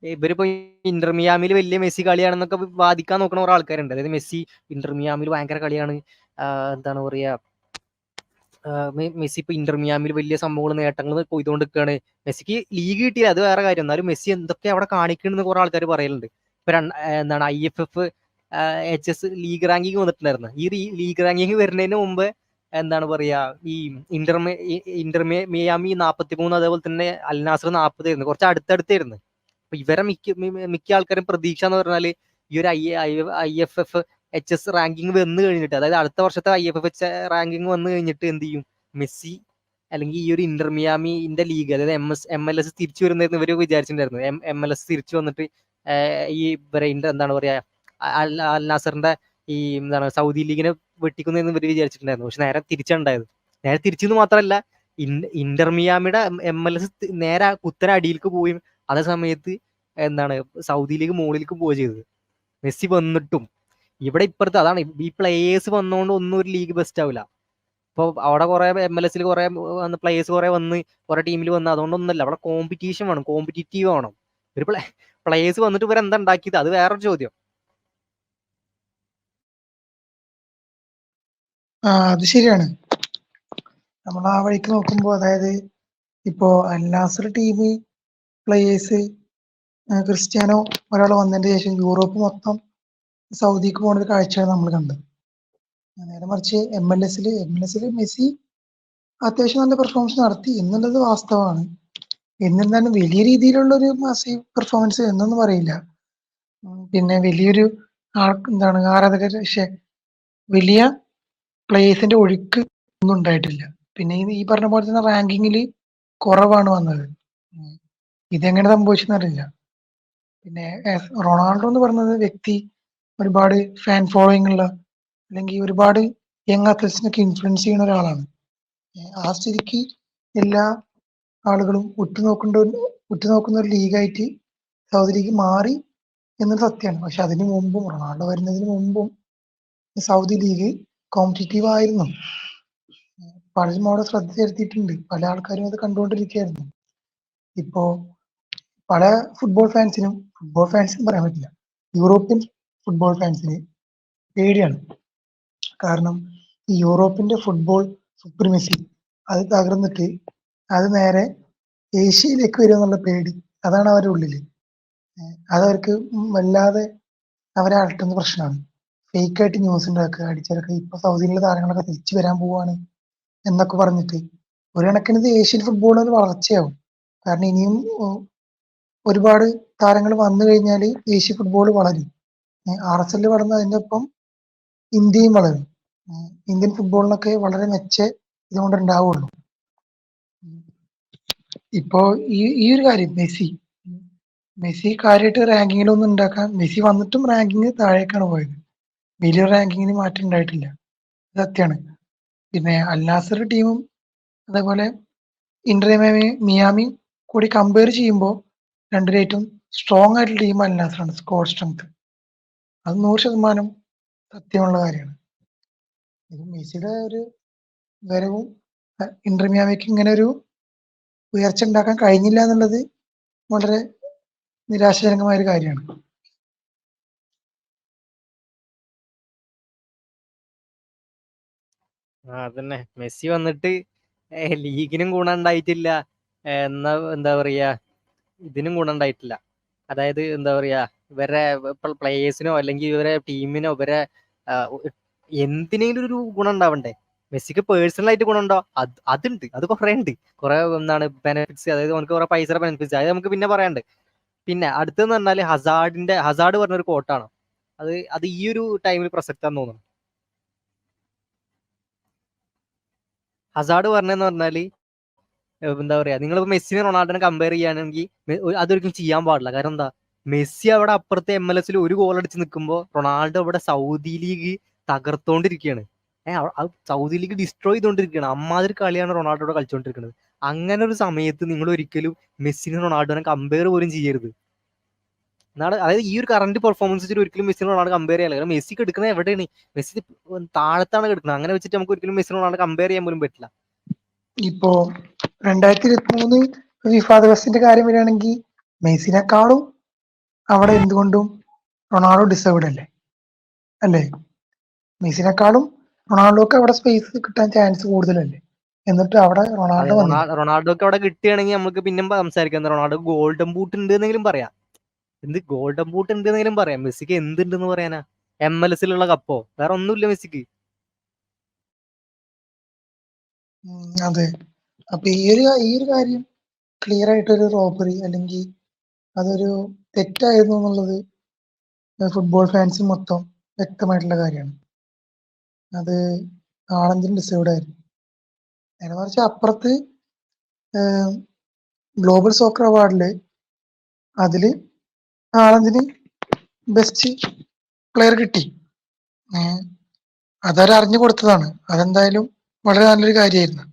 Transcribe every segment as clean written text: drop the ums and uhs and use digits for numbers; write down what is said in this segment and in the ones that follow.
ഇവരിപ്പോ Inter മിയാമിൽ വലിയ Messi കളിയാണെന്നൊക്കെ വാദിക്കാൻ നോക്കുന്ന കുറെ ആൾക്കാരുണ്ട്. അതായത് മെസ്സി ഇന്റർ മിയാമിൽ ഭയങ്കര കളിയാണ്, എന്താണ് പറയാ, മെസ്സി ഇപ്പൊ ഇന്റർ മിയാമിൽ വലിയ സംഭവങ്ങൾ നേട്ടങ്ങൾ കൊയ്തുകൊണ്ടിരിക്കുകയാണ്. മെസ്സിക്ക് ലീഗ് കിട്ടിയില്ല, അത് വേറെ കാര്യം. എന്നാലും മെസ്സി എന്തൊക്കെ അവിടെ കാണിക്കണമെന്ന് കുറെ ആൾക്കാർ പറയലുണ്ട്. ഇപ്പൊ എന്താണ് IFF HS ലീഗ് റാങ്കിങ് വന്നിട്ടുണ്ടായിരുന്നു. ഈ ലീഗ് റാങ്കിങ് വരുന്നതിന് മുമ്പ് എന്താണ് പറയാ, ഈ ഇന്റർ മിയാമി 43, അതേപോലെ തന്നെ അൽ നാസർ 40 ആയിരുന്നു. കുറച്ച് അടുത്തടുത്തായിരുന്നു. അപ്പൊ ഇവരെ മിക്ക ആൾക്കാരും പ്രതീക്ഷ എന്ന് പറഞ്ഞാല് ഈ ഒരു IFF HS റാങ്കിങ് വന്നു കഴിഞ്ഞിട്ട്, അതായത് അടുത്ത വർഷത്തെ IFF റാങ്കിങ് വന്നു കഴിഞ്ഞിട്ട് എന്ത് ചെയ്യും, മെസ്സി അല്ലെങ്കിൽ ഈ ഒരു ഇന്റർ മിയാമിന്റെ ലീഗ്, അതായത് MLS തിരിച്ചു വരുന്നതെന്ന് ഇവര് വിചാരിച്ചിട്ടുണ്ടായിരുന്നു. MLS തിരിച്ചു വന്നിട്ട് ഈ ഇവരെ എന്താണ് പറയാ, അൽ നാസറിന്റെ ഈ എന്താണ് സൗദി ലീഗിനെ വെട്ടിക്കുന്നതെന്ന് ഇവര് വിചാരിച്ചിട്ടുണ്ടായിരുന്നു. പക്ഷെ നേരെ തിരിച്ചുണ്ടായത്. നേരെ തിരിച്ചെന്ന് മാത്രമല്ല, ഇന്റർ മിയാമിയുടെ MLS നേരെ കുത്തനെ അടിയിലേക്ക് പോയി. അതേ സമയത്ത് എന്താണ് സൗദി ലീഗ് മുകളിലേക്ക് പോവുക ചെയ്തത്. മെസ്സി വന്നിട്ടും ഇവിടെ ഇപ്പുറത്ത് അതാണ്, ഈ പ്ലേയേഴ്സ് വന്നുകൊണ്ട് ഒന്നും ഒരു ലീഗ് ബെസ്റ്റ് ആവില്ല. ഇപ്പൊ അവിടെ കുറെ MLS കുറെ പ്ലേയേഴ്സ് കുറെ വന്ന് കുറെ ടീമിൽ വന്ന് അതുകൊണ്ടൊന്നുമല്ല. അവിടെ കോമ്പറ്റീഷൻ വേണം, കോമ്പറ്റീറ്റീവ് വേണം. ഒരു പ്ലേയേഴ്സ് വന്നിട്ട് ഇവരെന്താ ഉണ്ടാക്കിയത്, അത് വേറൊരു ചോദ്യം. അത് ശരിയാണ്. നമ്മൾ ആ വഴിക്ക് നോക്കുമ്പോൾ, അതായത് ഇപ്പോ അൽ നാസർ ടീം പ്ലേയേഴ്സ്, ക്രിസ്ത്യാനോ ഒരാൾ വന്നതിന് ശേഷം യൂറോപ്പ് മൊത്തം സൗദിക്ക് പോകുന്ന ഒരു കാഴ്ചയാണ് നമ്മൾ കണ്ടത്. നേരെ മറിച്ച് MLS മെസ്സി അത്യാവശ്യം നല്ല പെർഫോമൻസ് നടത്തി എന്നുള്ളത് വാസ്തവമാണ്. എന്നിരുന്നാലും വലിയ രീതിയിലുള്ള ഒരു മാസീവ് പെർഫോമൻസ് എന്നൊന്നും പറയില്ല. പിന്നെ വലിയൊരു എന്താണ് വലിയ പ്ലേയേഴ്സിന്റെ ഒഴുക്ക് ഒന്നും ഉണ്ടായിട്ടില്ല. പിന്നെ ഈ പറഞ്ഞ പോലെ തന്നെ റാങ്കിങ്ങിൽ കുറവാണ് വന്നത്. ഇതെങ്ങനെ സംഭവിച്ചെന്നറിയില്ല. പിന്നെ റൊണാൾഡോ എന്ന് പറയുന്നത് വ്യക്തി ഒരുപാട് ഫാൻ ഫോളോയിങ് ഉള്ള, അല്ലെങ്കിൽ ഒരുപാട് യങ് അത്ലറ്റ്സിനൊക്കെ ഇൻഫ്ലുവൻസ് ചെയ്യുന്ന ഒരാളാണ്. ആ സ്ഥിതിക്ക് എല്ലാ ആളുകളും ഉറ്റുനോക്കുന്ന ഒരു ലീഗായിട്ട് സൗദി ലീഗ് മാറി എന്നത് സത്യമാണ്. പക്ഷെ അതിനു മുമ്പും, റൊണാൾഡോ വരുന്നതിന് മുമ്പും സൗദി ലീഗ് കോമ്പറ്റീറ്റീവ് ആയിരുന്നു. പലരും അവിടെ ശ്രദ്ധ ചെലുത്തിയിട്ടുണ്ട്. പല ആൾക്കാരും അത് കണ്ടുകൊണ്ടിരിക്കുകയായിരുന്നു. ഇപ്പോ പല ഫുട്ബോൾ ഫാൻസിനും പറയാൻ പറ്റില്ല, യൂറോപ്യൻ ഫുട്ബോൾ ഫാൻസിന് പേടിയാണ്. കാരണം ഈ യൂറോപ്പിന്റെ ഫുട്ബോൾ സുപ്രീമസി അത് തകർന്നിട്ട് അത് നേരെ ഏഷ്യയിലേക്ക് വരിക എന്നുള്ള പേടി, അതാണ് അവരുടെ ഉള്ളില്. അതവർക്ക് വല്ലാതെ അവരെ അലട്ടുന്ന പ്രശ്നമാണ്. ഫേക്കായിട്ട് ന്യൂസ് ഉണ്ടാക്കുക, അടിച്ചിറക്കുക. ഇപ്പൊ സൗദിയിലുള്ള താരങ്ങളൊക്കെ തിരിച്ചു വരാൻ പോവാണ് എന്നൊക്കെ പറഞ്ഞിട്ട് ഒരു കണക്കിന് ഇത് ഏഷ്യൻ ഫുട്ബോളിന് ഒരു വളർച്ചയാവും. കാരണം ഇനിയും ഒരുപാട് താരങ്ങൾ വന്നു കഴിഞ്ഞാൽ ഏഷ്യൻ ഫുട്ബോൾ വളരും. RSL വളർന്ന് അതിൻ്റെ ഒപ്പം ഇന്ത്യയും വളരും. ഇന്ത്യൻ ഫുട്ബോളിനൊക്കെ വളരെ ഇതുകൊണ്ട് ഉണ്ടാവുള്ളൂ. ഇപ്പോ ഈ ഒരു കാര്യം മെസ്സി കാര്യമായിട്ട് റാങ്കിങ്ങിലൊന്നും മെസ്സി വന്നിട്ടും റാങ്കിങ് താഴേക്കാണ് പോയത്. വലിയ റാങ്കിങ്ങിന് മാറ്റം ഉണ്ടായിട്ടില്ല, സത്യമാണ്. പിന്നെ അൽ നാസർ ടീമും അതേപോലെ ഇന്റർ മിയാമി കൂടി കമ്പയർ ചെയ്യുമ്പോൾ രണ്ടിനും ഏറ്റവും സ്ട്രോങ് ആയിട്ടുള്ള ടീം അൽ നാസറാണ്. സ്കോർ സ്ട്രെങ്ത് അത് 100% സത്യമുള്ള കാര്യമാണ്. ഇത് മെസ്സിയുടെ ഒരു വരവും ഇന്റർ മിയാമിക്ക് ഇങ്ങനെ ഒരു ഉയർച്ച ഉണ്ടാക്കാൻ കഴിഞ്ഞില്ല എന്നുള്ളത് വളരെ നിരാശാജനകമായ ഒരു കാര്യമാണ്. അതന്നെ, മെസ്സി വന്നിട്ട് ലീഗിനും ഗുണം ഉണ്ടായിട്ടില്ല, എന്താ പറയാ, ഇതിനും ഗുണം ഉണ്ടായിട്ടില്ല. അതായത് എന്താ പറയാ, ഇവരെ പ്ലേയേഴ്സിനോ അല്ലെങ്കിൽ ഇവരെ ടീമിനോ ഇവരെ എന്തിനേലും ഒരു ഗുണം ഉണ്ടാവണ്ടേ. മെസ്സിക്ക് പേഴ്സണൽ ആയിട്ട് ഗുണമുണ്ടോ? അതുണ്ട്, അത് കുറെ ഉണ്ട്. കുറെ എന്താണ് ബെനിഫിറ്റ്സ്, അതായത് നമുക്ക് കുറെ പൈസയുടെ ബെനിഫിറ്റ്സ്, അത് നമുക്ക് പിന്നെ പറയാണ്ട്. പിന്നെ അടുത്തെന്ന് പറഞ്ഞാല് ഹസാർഡ് പറഞ്ഞൊരു കോട്ടാണ്. അത് ഈ ഒരു ടൈമിൽ പ്രസക്താന്ന് തോന്നുന്നു. ഹസാർഡ് പറഞ്ഞെന്ന് പറഞ്ഞാല് എന്താ പറയാ, നിങ്ങളിപ്പോ മെസ്സിനെ റൊണാൾഡോനെ കമ്പയർ ചെയ്യുകയാണെങ്കിൽ അതൊരിക്കലും ചെയ്യാൻ പാടില്ല. കാരണം എന്താ, മെസ്സി അവിടെ അപ്പുറത്തെ MLS ഒരു ഗോൾ അടിച്ച് നിൽക്കുമ്പോൾ റൊണാൾഡോ അവിടെ സൗദി ലീഗ് തകർത്തോണ്ടിരിക്കുകയാണ്. സൗദി ലീഗ് ഡിസ്ട്രോയ് ചെയ്തോണ്ടിരിക്കുകയാണ്. അമ്മാതിരി കളിയാണ് റൊണാൾഡോടെ കളിച്ചോണ്ടിരിക്കുന്നത്. അങ്ങനെ ഒരു സമയത്ത് നിങ്ങൾ ഒരിക്കലും മെസ്സിനെ റൊണാൾഡോനെ കമ്പയർ പോലും ചെയ്യരുത്. അതായത് ഈ ഒരു കറന്റ് പെർഫോമൻസ് വെച്ചിട്ട് ഒരിക്കലും മെസ്സിനെ റൊണാൾഡോ കമ്പയർ ചെയ്യാൻ. കാരണം മെസ്സി എടുക്കുന്നത് എവിടെയാണ്? മെസ്സി താഴത്താണ് കിടക്കുന്നത്. അങ്ങനെ വെച്ചിട്ട് നമുക്ക് ഒരിക്കലും മെസ്സിനെ റൊണാൾഡോ കമ്പയർ ചെയ്യാൻ പോലും പറ്റില്ല. ഇപ്പോ 2023 ഫിഫ ദിവസത്തിന്റെ കാര്യം വരികയാണെങ്കിൽ മെസ്സിനെക്കാളും അവിടെ എന്തുകൊണ്ടും റൊണാൾഡോ ഡിസേർവ്ഡ് അല്ലേ? മെസ്സിനെക്കാളും റൊണാൾഡോക്ക് അവിടെ സ്പേസ് കിട്ടാൻ ചാൻസ് കൂടുതലല്ലേ? എന്നിട്ട് അവിടെ അതെ, റൊണാൾഡോ വന്നില്ല. റൊണാൾഡോക്ക് അവിടെ കിട്ടുകയാണെങ്കിൽ നമുക്ക് പിന്നെയും സംസാരിക്കാം. റൊണാൾഡോ ഗോൾഡൻ ബൂട്ട് ഉണ്ട് എന്നെങ്കിലും പറയാം. എന്ത് ഗോൾഡൻ ബൂട്ട് ഉണ്ട് എന്നെങ്കിലും പറയാം. മെസ്സിക്ക് എന്തുണ്ടെന്ന് പറയാനാ? MLS-ലുള്ള കപ്പോ? വേറെ ഒന്നുമില്ല മെസ്സിക്ക്. അതെ. അപ്പൊ ഈ ഒരു കാര്യം ക്ലിയർ ആയിട്ടൊരു റോബറി അല്ലെങ്കിൽ അതൊരു തെറ്റായിരുന്നു എന്നുള്ളത് ഫുട്ബോൾ ഫാൻസിന് മൊത്തം വ്യക്തമായിട്ടുള്ള കാര്യമാണ്. അത് ആളന്തിന് ഡിസേർവ്ഡ് ആയിരുന്നു. നേരെ മറിച്ച് അപ്പുറത്ത് ഗ്ലോബൽ സോക്കർ അവാർഡില് അതില് ആളന്തിന് ബെസ്റ്റ് പ്ലെയർ കിട്ടി. അതവർ അറിഞ്ഞു കൊടുത്തതാണ്. അതെന്തായാലും വളരെ നല്ലൊരു കാര്യമായിരുന്നു.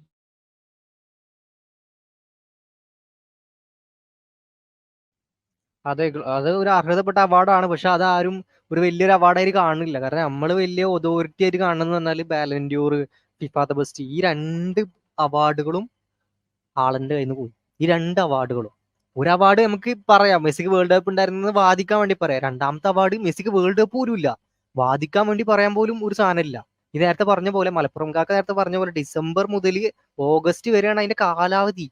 അതെ, അത് ഒരു അർഹതപ്പെട്ട അവാർഡാണ്. പക്ഷെ അതാരും ഒരു വലിയൊരു അവാർഡായിട്ട് കാണുന്നില്ല. കാരണം നമ്മൾ വലിയ അതോറിറ്റി ആയിട്ട് കാണുന്നത് പറഞ്ഞാൽ ബാലൻഡ്യൂർ, ഫിഫ ദ ബെസ്റ്റ്, ഈ 2 അവാർഡുകളും ഹാളന്റെ കയ്യിൽ നിന്ന് പോയി. ഈ 2 അവാർഡുകളും. ഒരു അവാർഡ് നമുക്ക് പറയാം, മെസ്സിക്ക് വേൾഡ് കപ്പ് ഉണ്ടായിരുന്നെന്ന് വാദിക്കാൻ വേണ്ടി പറയാം. രണ്ടാമത്തെ അവാർഡ് മെസ്സിക്ക് വേൾഡ് കപ്പ് പോലും ഇല്ല, വാദിക്കാൻ വേണ്ടി പറയാൻ പോലും ഒരു സാധനമില്ല. ഇത് നേരത്തെ പറഞ്ഞ പോലെ, മലപ്പുറം കാക്ക നേരത്തെ പറഞ്ഞ പോലെ, ഡിസംബർ മുതൽ ഓഗസ്റ്റ് വരെയാണ് അതിന്റെ കാലാവധി.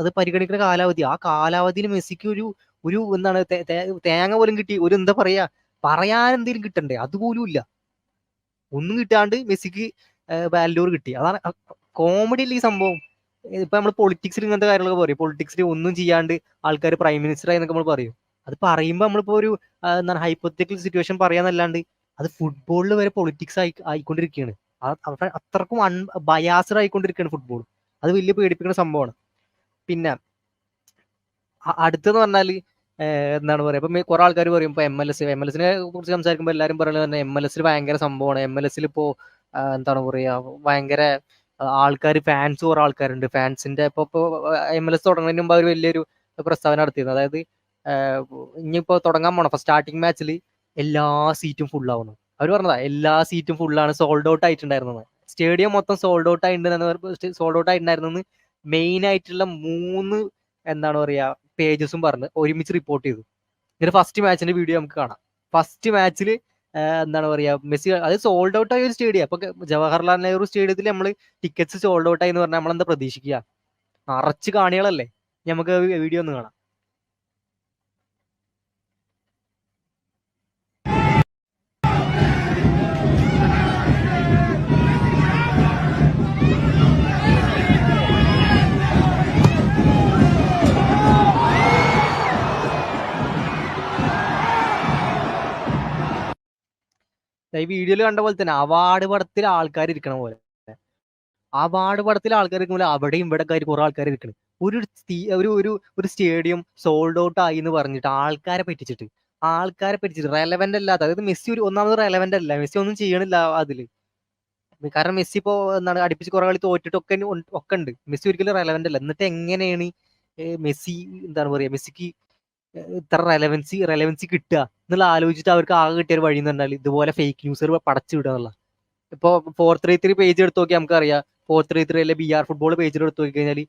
അത് പരിഗണിക്കുന്ന കാലാവധി. ആ കാലാവധിയിൽ മെസ്സിക്ക് ഒരു ഒരു എന്താണ് തേങ്ങ പോലും കിട്ടി, ഒരു എന്താ പറയാ, പറയാൻ എന്തെങ്കിലും കിട്ടണ്ടേ? അതുപോലും ഇല്ല. ഒന്നും കിട്ടാണ്ട് മെസ്സിക്ക് ബാലൻഡോർ കിട്ടി. അതാണ് കോമഡി അല്ലേ ഈ സംഭവം. ഇപ്പൊ നമ്മൾ പൊളിറ്റിക്സിൽ ഇങ്ങനത്തെ കാര്യങ്ങളൊക്കെ പറയും. പൊളിറ്റിക്സിൽ ഒന്നും ചെയ്യാണ്ട് ആൾക്കാർ പ്രൈം മിനിസ്റ്റർ ആയി എന്നൊക്കെ നമ്മൾ പറയും. അത് പറയുമ്പോൾ നമ്മളിപ്പോ ഒരു എന്താണ് ഹൈപ്പോത്തറ്റിക്കൽ സിറ്റുവേഷൻ പറയാന്നല്ലാണ്ട് അത് ഫുട്ബോളിൽ വരെ പൊളിറ്റിക്സ് ആയിക്കൊണ്ടിരിക്കുകയാണ്. അത്രക്കും ബയാസ്ഡ് ആയിക്കൊണ്ടിരിക്കുകയാണ് ഫുട്ബോൾ. അത് വലിയ പേടിപ്പിക്കുന്ന സംഭവമാണ്. പിന്നെ അടുത്തെന്ന് പറഞ്ഞാല് എന്താണ് പറയാ, ഇപ്പൊ കുറെ ആൾക്കാർ പറയും ഇപ്പൊ MLS നെ കുറിച്ച് സംസാരിക്കുമ്പോൾ എല്ലാവരും പറയുന്നത് തന്നെ MLS ഭയങ്കര സംഭവമാണ്. MLS ഇപ്പോ എന്താണ് പറയാ, ഭയങ്കര ആൾക്കാർ, ഫാൻസ് കുറെ ആൾക്കാരുണ്ട്. ഫാൻസിന്റെ ഇപ്പൊ MLS തുടങ്ങുന്നതിന് മുമ്പ് അവർ വലിയൊരു പ്രസ്താവന നടത്തിയിരുന്നു. അതായത് ഇനിയിപ്പോ തുടങ്ങാൻ പോണം സ്റ്റാർട്ടിങ് മാച്ചിൽ എല്ലാ സീറ്റും ഫുൾ ആവുന്നു. അവർ പറഞ്ഞതാ എല്ലാ സീറ്റും ഫുള്ളാണ്, സോൾഡ് ഔട്ട് ആയിട്ടുണ്ടായിരുന്നത്. സ്റ്റേഡിയം മൊത്തം സോൾഡ് ഔട്ട് ആയിട്ടുണ്ടായിരുന്നെന്ന് മെയിൻ ആയിട്ടുള്ള 3 എന്താണ് പറയാ പേജസും പറഞ്ഞ് ഒരുമിച്ച് റിപ്പോർട്ട് ചെയ്തു. ഇതിന്റെ ഫസ്റ്റ് മാച്ചിന്റെ വീഡിയോ നമുക്ക് കാണാം. ഫസ്റ്റ് മാച്ചിൽ എന്താണ് പറയാ, മെസ്സി, അത് സോൾഡ് ഔട്ട് ആയ ഒരു സ്റ്റേഡിയം. അപ്പൊ ജവഹർലാൽ നെഹ്റു സ്റ്റേഡിയത്തിൽ നമ്മൾ ടിക്കറ്റ്സ് സോൾഡ് ഔട്ട് ആയി എന്ന് പറഞ്ഞാൽ നമ്മളെന്താ പ്രതീക്ഷിക്കുക? നിറച്ച് കാണികളല്ലേ. നമുക്ക് വീഡിയോ ഒന്ന് കാണാം. ഈ വീഡിയോയിൽ കണ്ട പോലെ തന്നെ അവാർഡ് പടത്തിൽ ആൾക്കാർ ഇരിക്കണ പോലെ, അവാർഡ് പടത്തിൽ ആൾക്കാർ ഇരിക്കുമ്പോൾ അവിടെയും ഇവിടെ കുറെ ആൾക്കാർ ഇരിക്കണം. ഒരു ഒരു ഒരു ഒരു സ്റ്റേഡിയം സോൾഡ് ഔട്ട് ആയി എന്ന് പറഞ്ഞിട്ട് ആൾക്കാരെ പറ്റിച്ചിട്ട് റെലവെന്റ് അല്ലാത്ത, അതായത് മെസ്സി ഒരു ഒന്നാമത് റെലവെന്റ് അല്ല, മെസ്സി ഒന്നും ചെയ്യണില്ല അതില്. കാരണം മെസ്സി ഇപ്പോ എന്താണ് അടുപ്പിച്ച് കുറെ കളി തോറ്റിട്ടൊക്കെ ഒക്കെ ഉണ്ട്. മെസ്സി ഒരിക്കലും റെലവെന്റ് അല്ല. എന്നിട്ട് എങ്ങനെയാണ് മെസ്സി എന്താണ് പറയാ, മെസ്സിക്ക് ഇത്ര റെലവൻസി കിട്ടുക എന്നുള്ള ആലോചിച്ചിട്ട് അവർക്ക് ആകെ കിട്ടിയ ഒരു വഴി എന്ന് പറഞ്ഞാൽ ഇതുപോലെ ഫേക്ക് ന്യൂസ് പടച്ചു വിടുക എന്നുള്ള. ഇപ്പൊ 433 പേജ് എടുത്ത് നോക്കി നമുക്കറിയാം. 433 അല്ലെ BR ഫുട്ബോൾ പേജിൽ എടുത്ത് നോക്കി കഴിഞ്ഞാൽ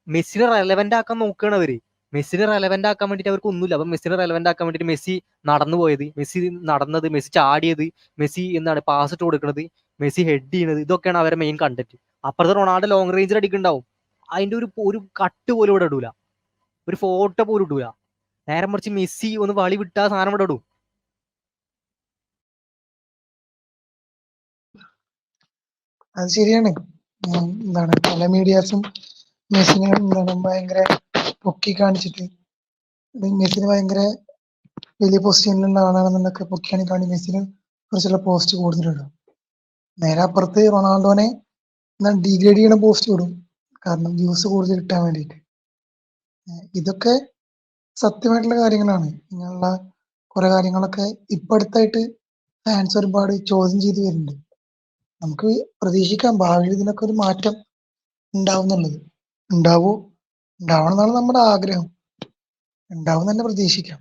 മെസ്സിനെ റെലവെന്റ് ആക്കാൻ നോക്കുകയാണ് അവര്. മെസ്സിനെ റെലവെന്റ് ആക്കാൻ വേണ്ടിയിട്ട് അവർക്ക് ഒന്നുമില്ല. അപ്പൊ മെസ്സിനെ റെലവെന്റ് ആക്കാൻ വേണ്ടിയിട്ട് മെസ്സി നടന്നു പോയത്, മെസ്സി നടന്നത്, മെസ്സി ചാടിയത്, മെസ്സി എന്താണ് പാസ് ഇട്ട് കൊടുക്കുന്നത്, മെസ്സി ഹെഡ് ചെയ്യുന്നത്, ഇതൊക്കെയാണ് അവരുടെ മെയിൻ കണ്ടന്റ്. അപ്പുറത്തെ റൊണാൾഡോ ലോങ് റേഞ്ചിൽ അടിക്കുന്നുണ്ടാവും. അതിന്റെ ഒരു കട്ട് പോലും ഇവിടെ ഇടൂല, ഒരു ഫോട്ടോ പോലും ഇടൂല. നേരെ മറിച്ച് മെസ്സി ഒന്ന് വളി വിട്ടാ സാധനം ഇവിടെ ഇടും. അത് ശരിയാണ്. എന്താണ് പല മീഡിയാസും മെസ്സിനെ എന്താണ് ഭയങ്കര പൊക്കി കാണിച്ചിട്ട് മെസ്സിന് ഭയങ്കര വലിയ പൊസിഷനിലുള്ള ആളാണെന്നൊക്കെ പൊക്കിയാണ് കാണി മെസ്സിനെ കുറിച്ചുള്ള പോസ്റ്റ് കൂടുതലിടും. നേരെ അപ്പുറത്ത് റൊണാൾഡോനെ ഡീഗ്രേഡ് ചെയ്യണ പോസ്റ്റ് ഇടും, കാരണം വ്യൂസ് കൂടുതൽ കിട്ടാൻ വേണ്ടിയിട്ട്. ഇതൊക്കെ സത്യമായിട്ടുള്ള കാര്യങ്ങളാണ്. ഇങ്ങനെയുള്ള കുറെ കാര്യങ്ങളൊക്കെ ഇപ്പൊ അടുത്തായിട്ട് ഫാൻസ് ഒരുപാട് ചോദ്യം ചെയ്ത് വരുന്നുണ്ട്. നമുക്ക് പ്രതീക്ഷിക്കാം ഭാവിയിൽ ഇതിനൊക്കെ ഒരു മാറ്റം ഉണ്ടാവുന്നുള്ളത്. ഉണ്ടാവണം എന്നാണ് നമ്മുടെ ആഗ്രഹം. ഉണ്ടാവും തന്നെ പ്രതീക്ഷിക്കാം.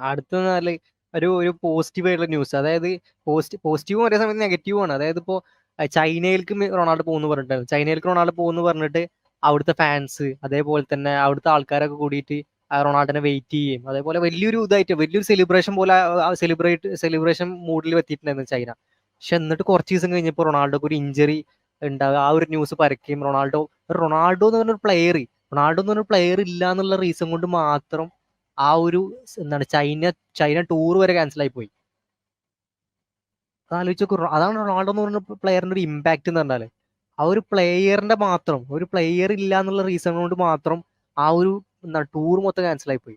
അടുത്ത ഒരു പോസിറ്റീവ് ആയിട്ടുള്ള ന്യൂസ്. അതായത് പോസിറ്റീവും ഒരേ സമയത്ത് നെഗറ്റീവും ആണ്. അതായത് ഇപ്പോൾ ചൈനയിലേക്ക് റൊണാൾഡോ പോകുന്നു പറഞ്ഞിട്ടായിരുന്നു. ചൈനയിലേക്ക് റൊണാൾഡോ പോകുന്നു പറഞ്ഞിട്ട് അവിടുത്തെ ഫാൻസ് അതേപോലെ തന്നെ അവിടുത്തെ ആൾക്കാരൊക്കെ കൂടിയിട്ട് റൊണാൾഡോനെ വെയിറ്റ് ചെയ്യും. അതേപോലെ വലിയൊരു ഇതായിട്ട് വലിയൊരു സെലിബ്രേഷൻ പോലെ സെലിബ്രേഷൻ മൂഡിൽ എത്തിയിട്ടുണ്ടായിരുന്നു ചൈന. പക്ഷെ എന്നിട്ട് കുറച്ച് ദിവസം കഴിഞ്ഞപ്പോൾ റൊണാൾഡോക്ക് ഒരു ഇഞ്ചറി ഉണ്ടാവുക, ആ ഒരു ന്യൂസ് പരക്കുകയും റൊണാൾഡോ എന്ന് പറഞ്ഞൊരു പ്ലെയർ ഇല്ല എന്നുള്ള റീസൺ കൊണ്ട് മാത്രം ആ ഒരു എന്താണ് ചൈന ടൂർ വരെ ക്യാൻസൽ ആയി പോയി. ആലോചിച്ച് നോക്കൂ, അതാണ് റൊണാൾഡോ എന്ന് പറഞ്ഞ പ്ലെയറിന്റെ ഒരു ഇമ്പാക്ട് എന്ന് പറഞ്ഞാല്. ആ ഒരു പ്ലെയറിന്റെ മാത്രം, ഒരു പ്ലെയർ ഇല്ല എന്നുള്ള റീസൺ കൊണ്ട് മാത്രം ആ ഒരു എന്താണ് ടൂർ മൊത്തം ക്യാൻസൽ ആയി പോയി.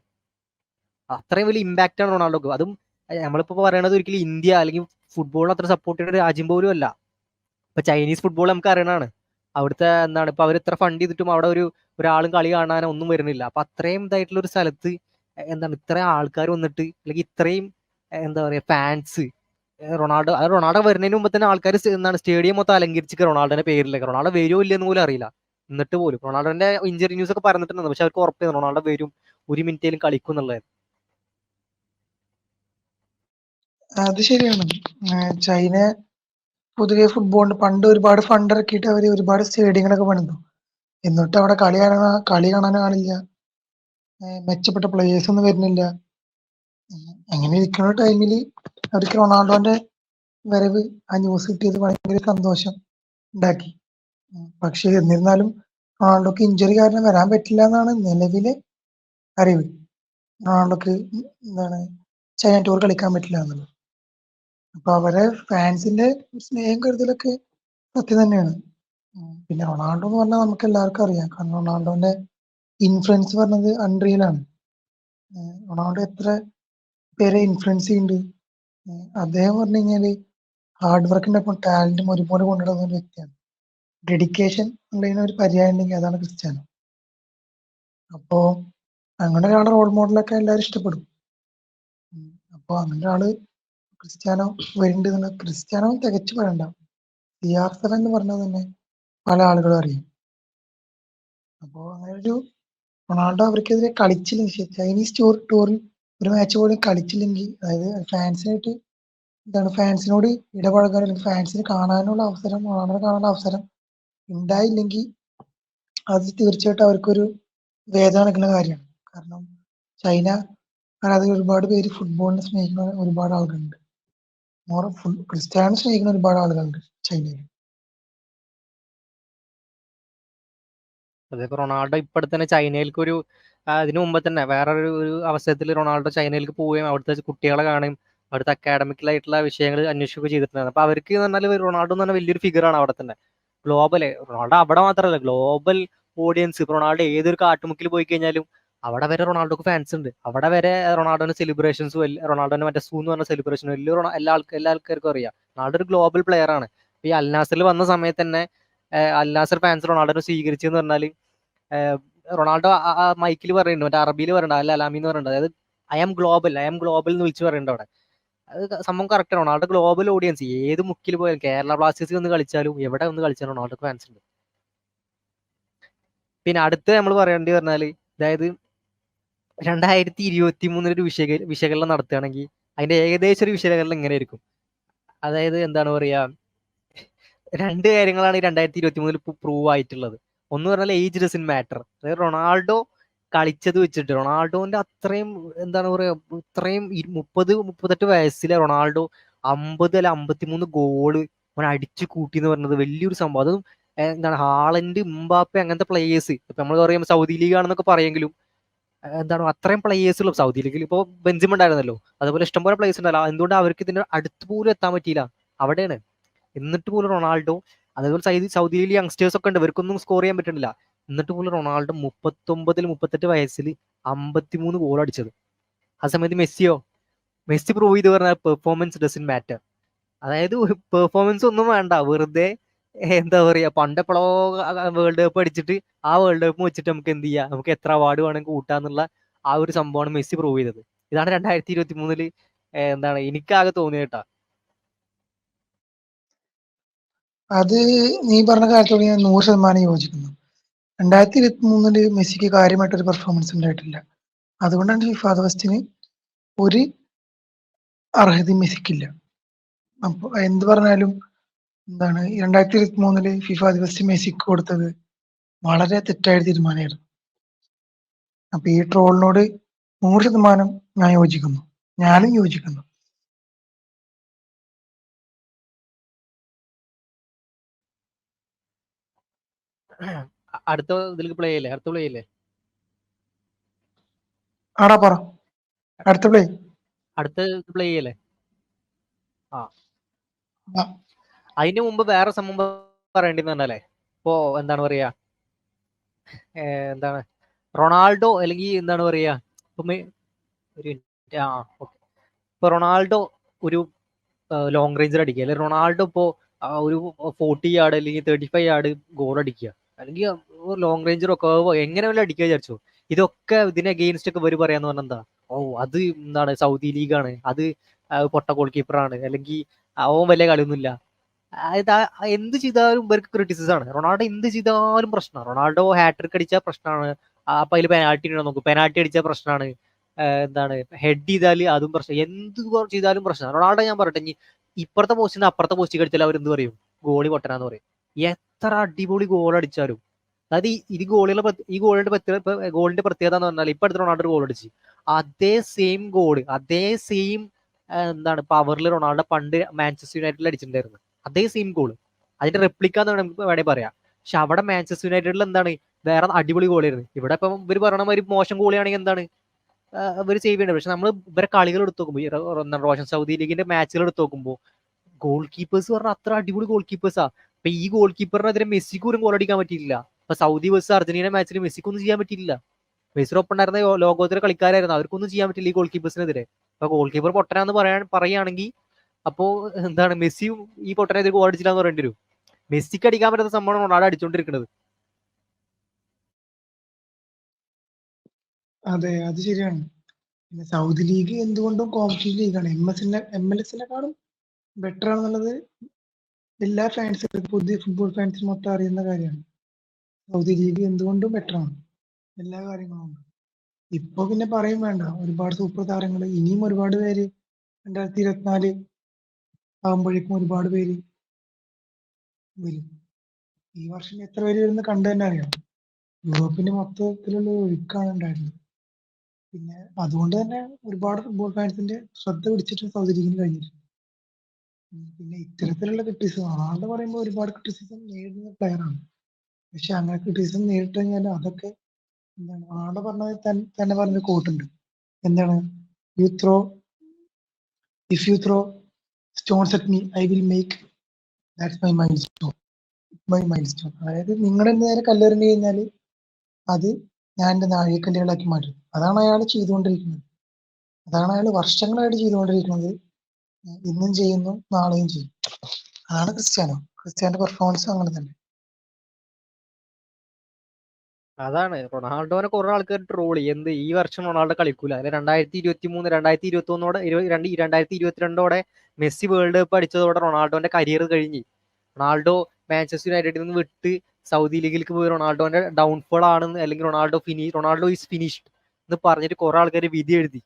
അത്രയും വലിയ ഇമ്പാക്റ്റ് ആണ് റൊണാൾഡോക്ക്. അതും നമ്മളിപ്പോ പറയണത് ഒരിക്കലും ഇന്ത്യ അല്ലെങ്കിൽ ഫുട്ബോളിന് അത്ര സപ്പോർട്ട് ചെയ്യുന്ന ഒരു രാജ്യം പോലും അല്ല. ഇപ്പൊ ചൈനീസ് ഫുട്ബോൾ നമുക്ക് അറിയണതാണ്. അവിടുത്തെ എന്താണ് ഇപ്പൊ അവർ ഇത്ര ഫണ്ട് ചെയ്തിട്ടും അവിടെ ഒരാളും കളി കാണാനോ ഒന്നും വരുന്നില്ല. അപ്പൊ അത്രയും ഇതായിട്ടുള്ള ഒരു സ്ഥലത്ത് എന്താണ് ഇത്രയും ആൾക്കാർ വന്നിട്ട് അല്ലെങ്കിൽ ഇത്രയും എന്താ പറയാ ഫാൻസ് റൊണാൾഡോ വരുന്നതിന് മുമ്പ് തന്നെ ആൾക്കാർ എന്താണ് സ്റ്റേഡിയം മൊത്തം അലങ്കരിച്ചിട്ട് റൊണാൾഡോന്റെ പേരിലേക്ക്. റൊണാൾഡോ വരുമോ ഇല്ലെന്ന് പോലും അറിയില്ല. എന്നിട്ട് പോലും റൊണാൾഡോന്റെ ഇഞ്ചറി ന്യൂസ് ഒക്കെ പറഞ്ഞിട്ടുണ്ട്, പക്ഷെ അവർക്ക് ഉറപ്പായിരുന്നു റൊണാൾഡോ വരും, ഒരു മിനിറ്റേലും കളിക്കും എന്നുള്ളത്. അത് ശരിയാണ്. ചൈന പൊതുവെ ഫുട്ബോളിന് പണ്ട് ഒരുപാട് ഫണ്ട് ഇറക്കിയിട്ട് അവര് ഒരുപാട് സ്റ്റേഡിയങ്ങളൊക്കെ പണിതു. എന്നിട്ട് അവിടെ കളി കാണാൻ ആളില്ല, മെച്ചപ്പെട്ട പ്ലേയേഴ്സ് ഒന്നും വരുന്നില്ല. അങ്ങനെ ഇരിക്കുന്ന ടൈമില് അവർക്ക് റൊണാൾഡോന്റെ വരവ്, ആ ന്യൂസ് കിട്ടിയത് ഭയങ്കര സന്തോഷം ഉണ്ടാക്കി. പക്ഷെ എന്നിരുന്നാലും റൊണാൾഡോക്ക് ഇഞ്ചറി കാരണം വരാൻ പറ്റില്ല എന്നാണ് നിലവിലെ അറിവ്. റൊണാൾഡോക്ക് എന്താണ് ചൈന ടൂർ കളിക്കാൻ പറ്റില്ല എന്നുള്ളത്. അപ്പൊ അവരെ ഫാൻസിന്റെ സ്നേഹം കരുതലൊക്കെ സത്യം തന്നെയാണ്. പിന്നെ റൊണാൾഡോ എന്ന് പറഞ്ഞാൽ നമുക്ക് എല്ലാവർക്കും അറിയാം. കാരണം റൊണാൾഡോന്റെ ഇൻഫ്ലുവൻസ് പറഞ്ഞത് അൺറിയൽ ആണ്. റൊണാൾഡോ എത്ര പേരെ ഇൻഫ്ലുവൻസ് ചെയ്യുന്നുണ്ട്. അദ്ദേഹം പറഞ്ഞു കഴിഞ്ഞാല് ഹാർഡ് വർക്കിന്റെ ഒപ്പം ടാലന്റും ഒരുപോലെ കൊണ്ടുവരുന്ന ഒരു വ്യക്തിയാണ്. ഡെഡിക്കേഷൻ ഉള്ളതിന് ഒരു പര്യായം ഉണ്ടെങ്കിൽ അതാണ് ക്രിസ്ത്യാനോ. അപ്പോ അങ്ങനെ ഒരാളെ റോൾ മോഡലൊക്കെ എല്ലാവരും ഇഷ്ടപ്പെടും. അപ്പൊ അങ്ങനെ ഒരാള് ക്രിസ്ത്യാനോ വരുന്നുണ്ട്. ക്രിസ്ത്യാനോ തികച്ചു പറയണ്ട, CR7 എന്ന് പറഞ്ഞാൽ തന്നെ പല ആളുകളും അറിയും. അപ്പോ അങ്ങനെ ഒരു റൊണാൾഡോ അവർക്കെതിരെ കളിച്ചില്ലെങ്കിൽ, ചൈനീസ് ടൂറിൽ ഒരു മാച്ച് പോലും കളിച്ചില്ലെങ്കിൽ, അതായത് ഫാൻസിനോട് ഇടപഴകാൻ അല്ലെങ്കിൽ ഫാൻസിന് കാണാനുള്ള അവസരം, റൊണാൾഡോനെ കാണാനുള്ള അവസരം ഉണ്ടായില്ലെങ്കിൽ അത് തീർച്ചയായിട്ടും അവർക്കൊരു വേദന നൽകുന്ന കാര്യമാണ്. കാരണം ചൈന ആരാധകർ ഒരുപാട് പേര് ഫുട്ബോളിനെ സ്നേഹിക്കുന്ന ഒരുപാട് ആളുകളുണ്ട്. ക്രിസ്ത്യാനോ സ്നേഹിക്കുന്ന ഒരുപാട് ആളുകളുണ്ട് ചൈനയിൽ. അതിപ്പോ റൊണാൾഡോ ഇപ്പോഴത്തെ തന്നെ ചൈനയിലേക്ക് അതിനു മുമ്പ് തന്നെ വേറൊരു അവസരത്തിൽ റൊണാൾഡോ ചൈനയിലേക്ക് പോവുകയും അവിടുത്തെ കുട്ടികളെ കാണുകയും അവിടുത്തെ അക്കാഡമിക്കലായിട്ടുള്ള വിഷയങ്ങൾ അന്വേഷിക്കുകയും ചെയ്തിട്ടുണ്ടായിരുന്നു. അപ്പൊ അവർക്ക് എന്ന് പറഞ്ഞാൽ റൊണാൾഡോ എന്ന് പറഞ്ഞാൽ വലിയൊരു ഫിഗറാണ് അവിടെ തന്നെ. റൊണാൾഡോ അവിടെ മാത്രമല്ല, ഗ്ലോബൽ ഓഡിയൻസ്. ഇപ്പൊ റൊണാൾഡോ ഏതൊരു കാട്ടുമുക്കിൽ പോയി കഴിഞ്ഞാലും അവിടെ വരെ റൊണാൾഡോക്ക് ഫാൻസ് ഉണ്ട്. അവിടെ വരെ റൊണാൾഡോന്റെ സെലിബ്രേഷൻസും റൊണാൾഡോന്റെ മറ്റേ സൂ എന്ന് പറഞ്ഞ സെലിബ്രേഷനും എല്ലാ ആൾക്കാർക്കും അറിയാം. റൊണാൾഡോ ഒരു ഗ്ലോബൽ പ്ലെയർ ആണ്. ഈ അൽ നാസറിൽ വന്ന സമയത്ത് തന്നെ അൽ നാസർ ഫാൻസ് റൊണാൾഡോനെ സ്വീകരിച്ചെന്ന് പറഞ്ഞാല് റൊണാൾഡോ മൈക്കിൽ പറയുന്നുണ്ട്, മറ്റേ അറബിയിൽ പറയുന്നുണ്ട്, അല്ല അലാമി എന്ന് പറയുന്നുണ്ട്. അതായത് ഐ ആം ഗ്ലോബൽ എന്ന് വിളിച്ച് പറയുന്നുണ്ട് അവിടെ. അത് സംഭവം കറക്റ്റ് ആണ്. Ronaldo global audience. ഏത് മുക്കിൽ പോയാലും കേരള ബ്ലാസ്റ്റേഴ്സിൽ ഒന്ന് കളിച്ചാലും എവിടെ ഒന്ന് കളിച്ചാലും റൊണാൾഡോ ഫാൻസ് ഉണ്ട്. പിന്നെ അടുത്ത് നമ്മൾ പറയേണ്ടി പറഞ്ഞാല്, അതായത് 2023 ഒരു വിശകലനം നടത്തുകയാണെങ്കിൽ അതിന്റെ ഏകദേശം ഒരു വിശകലനം ഇങ്ങനെ ആയിരിക്കും. അതായത് എന്താണ് പറയാ, രണ്ട് കാര്യങ്ങളാണ് ഈ 2023 പ്രൂവ് ആയിട്ടുള്ളത്. ഒന്ന് പറഞ്ഞാൽ ഏജ് ഡസൻ മാറ്റർ. അതായത് റൊണാൾഡോ കളിച്ചത് വെച്ചിട്ട് റൊണാൾഡോന്റെ അത്രയും എന്താണ് പറയാ, ഇത്രയും 38 വയസ്സിലെ റൊണാൾഡോ 50 അല്ല 53 ഗോള് അവൻ അടിച്ചു കൂട്ടി എന്ന് പറഞ്ഞത് വലിയൊരു സംഭവം. അതും എന്താണ് ഹാളൻഡ്, എംബാപ്പെ അങ്ങനത്തെ പ്ലേയേഴ്സ്. ഇപ്പൊ നമ്മൾ പറയുമ്പോൾ സൗദി ലീഗ് ആണെന്നൊക്കെ പറയെങ്കിലും എന്താണ് അത്രയും പ്ലേയേഴ്സ് ഉള്ളു. സൗദി ലീഗിൽ ഇപ്പോൾ ബെഞ്ചിമ ഉണ്ടായിരുന്നല്ലോ, അതുപോലെ ഇഷ്ടംപോലെ പ്ലേയേഴ്സ് ഉണ്ടല്ലോ. എന്തുകൊണ്ട് അവർക്ക് ഇതിന്റെ അടുത്ത് പോലും എത്താൻ പറ്റിയില്ല? അവിടെയാണ്. എന്നിട്ട് പോലും റൊണാൾഡോ, അതേപോലെ സൗദിയിൽ യങ്സ്റ്റേഴ്സ് ഒക്കെ ഉണ്ട്, ഇവർക്കൊന്നും സ്കോർ ചെയ്യാൻ പറ്റുന്നില്ല. എന്നിട്ട് പോലും റൊണാൾഡോ 38 വയസ്സിൽ 53 ഗോൾ അടിച്ചത്. ആ സമയത്ത് മെസ്സി പ്രൂവ് ചെയ്ത് പറഞ്ഞാൽ പെർഫോമൻസ് ഡസൻ മാറ്റർ. അതായത് പെർഫോമൻസ് ഒന്നും വേണ്ട, വെറുതെ എന്താ പറയാ, പണ്ടെപ്പോഴോ വേൾഡ് കപ്പ് അടിച്ചിട്ട് ആ വേൾഡ് കപ്പ് വെച്ചിട്ട് നമുക്ക് എന്ത് ചെയ്യാം, നമുക്ക് എത്ര അവാർഡ് വേണമെങ്കിൽ കൂട്ടാന്നുള്ള ആ ഒരു സംഭവമാണ് മെസ്സി പ്രൂവ് ചെയ്തത്. ഇതാണ് 2023 എന്താണ് എനിക്കാകെ തോന്നിയത് കേട്ടാ. അത് നീ പറഞ്ഞ കാര്യത്തോട് ഞാൻ 100% യോജിക്കുന്നു. 2023 മെസ്സിക്ക് കാര്യമായിട്ടൊരു പെർഫോമൻസ് ഉണ്ടായിട്ടില്ല. അതുകൊണ്ടാണ് ഫിഫ ഫസ്റ്റ് ഒരു അർഹത മെസ്സിക്കില്ല. അപ്പൊ എന്ത് പറഞ്ഞാലും എന്താണ് 2023 ഫിഫ ദിവസം മെസ്സിക്ക് കൊടുത്തത് വളരെ തെറ്റായ തീരുമാനമായിരുന്നു. അപ്പൊ ഈ ട്രോളിനോട് 100% ഞാൻ യോജിക്കുന്നു. ഞാനും യോജിക്കുന്നു. അടുത്ത ഇതിലേക്ക് പ്ലേ ചെയ്യല്ലേ? അടുത്ത പ്ലേ ചെയ്യല്ലേ? ആടാ പറ, അടുത്ത പ്ലേ. അടുത്ത പ്ലേ ചെയ്യല്ലേ? ആ, ആ, അതിന് മുമ്പ് വേറെ സംഭവം പറയേണ്ടതെന്ന് പറഞ്ഞാലേ, ഇപ്പോ എന്താണ് പറയാ, എന്താണ് റൊണാൾഡോ അല്ലെങ്കിൽ എന്താണ് പറയാ, ഇപ്പൊ ഒരു മിനിറ്റ്. ഓക്കെ. ഇപ്പൊ റൊണാൾഡോ ഒരു ലോങ് റേഞ്ചർ അടിക്കുക, അല്ലെങ്കിൽ റൊണാൾഡോ ഇപ്പോ ഒരു 40 യാർഡ് അല്ലെങ്കിൽ 35 യാർഡ് ഗോൾ അടിക്കുക, അല്ലെങ്കിൽ ലോങ് റേഞ്ചറോ കേവോ എങ്ങനെ വല്ല അടിക്കുക വിചാരിച്ചു. ഇതൊക്കെ ഇതിനെ അഗെയിൻസ്റ്റ് ഒക്കെ ഇവര് പറയാന്ന് പറഞ്ഞാൽ എന്താ, അത് എന്താണ് സൗദി ലീഗാണ്, അത് പൊട്ട ഗോൾ കീപ്പറാണ്, അല്ലെങ്കിൽ അവൻ വലിയ കളിയൊന്നുമില്ല. എന്ത് ചെയ്താലും ഇവർക്ക് ക്രിറ്റിസിസം ആണ്. റൊണാൾഡോ എന്ത് ചെയ്താലും പ്രശ്നമാണ്. റൊണാൾഡോ ഹാട്രിക് അടിച്ചാൽ പ്രശ്നമാണ്. അപ്പൊ അതിൽ പെനാൽറ്റി ഉണ്ടോ നോക്കും, പെനാൽറ്റി അടിച്ചാൽ പ്രശ്നമാണ്. എന്താണ് ഹെഡ് ചെയ്താൽ അതും പ്രശ്നം, എന്ത് ചെയ്താലും പ്രശ്നമാണ്. റൊണാൾഡോ ഞാൻ പറയട്ടെ, ഇനി ഇപ്പുറത്തെ പോസ്റ്റിന് അപ്പുറത്തെ പോസ്റ്റ് കളിച്ചാൽ അവർ എന്ത് പറയും, ഗോളി പൊട്ടനാന്ന് പറയും. എത്ര അടിപൊളി ഗോൾ അടിച്ചാലും, അതായത് ഈ ഗോളിന്റെ പ്രത്യേകത എന്ന് പറഞ്ഞാൽ, ഇപ്പൊ അടുത്ത് റൊണാൾഡോ ഗോൾ അടിച്ച് അതേ സെയിം ഗോൾ, അതേ സെയിം എന്താണ് പവറിൽ റൊണാൾഡോ പണ്ട് മാഞ്ചസ്റ്റർ യുണൈറ്റഡിൽ അടിച്ചിട്ടുണ്ടായിരുന്നു. അതേ സെയിം ഗോൾ, അതിന്റെ റെപ്ലിക്ക എന്ന് നമുക്ക് വേണമെങ്കിൽ പറയാം. പക്ഷെ അവിടെ മാഞ്ചസ്റ്റർ യുണൈറ്റഡിൽ എന്താണ് വേറെ അടിപൊളി ഗോളിയായിരുന്നു. ഇവിടെ ഇപ്പം ഇവർ പറയണ മാതിരി മോശം ഗോളിയാണെങ്കിൽ എന്താണ് ഇവർ സേവ് ചെയ്യേണ്ടത്. പക്ഷെ നമ്മൾ ഇവരെ കളികൾ എടുത്ത് നോക്കുമ്പോൾ, റോഷൻ സൗദി ലീഗിന്റെ മാച്ചുകൾ എടുത്ത് നോക്കുമ്പോൾ ഗോൾ കീപ്പേഴ്സ് പറഞ്ഞാൽ അത്ര അടിപൊളി ഗോൾ കീപ്പേഴ്സാ. ഇപ്പൊ ഈ ഗോൾ കീപ്പറിനെതിരെ മെസ്സിക്ക് ഒരു ഗോൾ അടിക്കാൻ പറ്റിയില്ല. ഇപ്പൊ സൗദി വേഴ്സസ് അർജന്റീന മാച്ചിൽ മെസ്സിക്കൊന്നും ചെയ്യാൻ പറ്റിയില്ല. മെസ്സിയുടെ ഒപ്പം ഉണ്ടായിരുന്ന ലോകോത്തര കളിക്കാരായിരുന്നു, അവർക്കൊന്നും ചെയ്യാൻ പറ്റില്ല ഈ ഗോൾ കീപ്പേഴ്സിനെതിരെ. അപ്പൊ ഗോൾ കീപ്പർ പൊട്ടനാന്ന് പറയുകയാണെങ്കിൽ അപ്പോ എന്താണ് മെസ്സിയും ഈ പൊട്ടനെതിരെ ഗോൾ അടിച്ചില്ല എന്ന് പറയേണ്ടി വരും. മെസ്സിക്ക് അടിക്കാൻ പറ്റുന്ന സംഭവം റൊണാൾഡോ അടിച്ചോണ്ടിരിക്കുന്നത്. അതെ, അത് ശരിയാണ്. പിന്നെ സൗദി ലീഗ് എന്തുകൊണ്ടും കോമ്പറ്റീവ് ലീഗാണ്. MLS-നെക്കാളും ബെറ്റർ ആണെന്നുള്ളത് എല്ലാ ഫാൻസും, പുതിയ ഫുട്ബോൾ ഫാൻസിനും മൊത്തം അറിയുന്ന കാര്യമാണ്. സൗദി ലീഗ് എന്തുകൊണ്ടും ബെറ്റർ ആണ് എല്ലാ കാര്യങ്ങളും. ഇപ്പൊ പിന്നെ പറയും വേണ്ട, ഒരുപാട് സൂപ്പർ താരങ്ങൾ, ഇനിയും ഒരുപാട് പേര് 2024 ആകുമ്പോഴേക്കും ഒരുപാട് പേര് വരും. ഈ വർഷം എത്ര പേര് വരുന്ന കണ്ടു തന്നെ അറിയാം. യൂറോപ്പിന്റെ മൊത്തത്തിലുള്ള ഒഴുക്കാണ് ഉണ്ടായിരുന്നത്. പിന്നെ അതുകൊണ്ട് തന്നെ ഒരുപാട് ഫുട്ബോൾ ഫാൻസിന്റെ ശ്രദ്ധ പിടിച്ചിട്ട് സൗദി ലീഗിന് കഴിഞ്ഞിട്ടുണ്ട്. പിന്നെ ഇത്തരത്തിലുള്ള ക്രിറ്റിസിസം, റൊണാൾഡോ പറയുമ്പോൾ ഒരുപാട് ക്രിറ്റിസിസം നേരിടുന്ന പ്ലെയറാണ്. പക്ഷെ അങ്ങനെ ക്രിറ്റിസിസം നേരിട്ട് കഴിഞ്ഞാൽ അതൊക്കെ എന്താണ്, റൊണാൾഡോ പറഞ്ഞത് തന്നെ പറഞ്ഞൊരു കോട്ടുണ്ട്. എന്താണ്, U throw if you throw stones at me I will make that's my mile stone. അതായത് നിങ്ങളുടെ നേരെ കല്ലെറിഞ്ഞു കഴിഞ്ഞാൽ അത് ഞാൻ എൻ്റെ നാഴികക്കല്ലുകളാക്കി മാറ്റും. അതാണ് അയാൾ ചെയ്തുകൊണ്ടിരിക്കുന്നത്. അതാണ് അയാൾ വർഷങ്ങളായിട്ട് ചെയ്തുകൊണ്ടിരിക്കുന്നത്. ഇന്നും ചെയ്യുന്നു, നാളെയും ചെയ്യും. അതാണ് ക്രിസ്ത്യാനോന്റെ പെർഫോമൻസ് അങ്ങനെ തന്നെ. അതാണ് റൊണാൾഡോനെ കുറെ ആൾക്കാർ ട്രോളി, എന്ത് ഈ വർഷം റൊണാൾഡോ കളിക്കൂല, അല്ലെ 2023 2022 മെസ്സി വേൾഡ് കപ്പ് അടിച്ചതോടെ റൊണാൾഡോന്റെ കരിയർ കഴിഞ്ഞ്. റൊണാൾഡോ മാഞ്ചസ്റ്റർ യുണൈറ്റഡിൽ നിന്ന് വിട്ട് സൗദി ലീഗിലേക്ക് പോയി റൊണാൾഡോന്റെ ഡൗൺഫോൾ ആണെന്ന്, അല്ലെങ്കിൽ റൊണാൾഡോ ഈസ് ഫിനിഷ്ഡ് എന്ന് പറഞ്ഞിട്ട് കുറെ ആൾക്കാർ വിധി എഴുതി.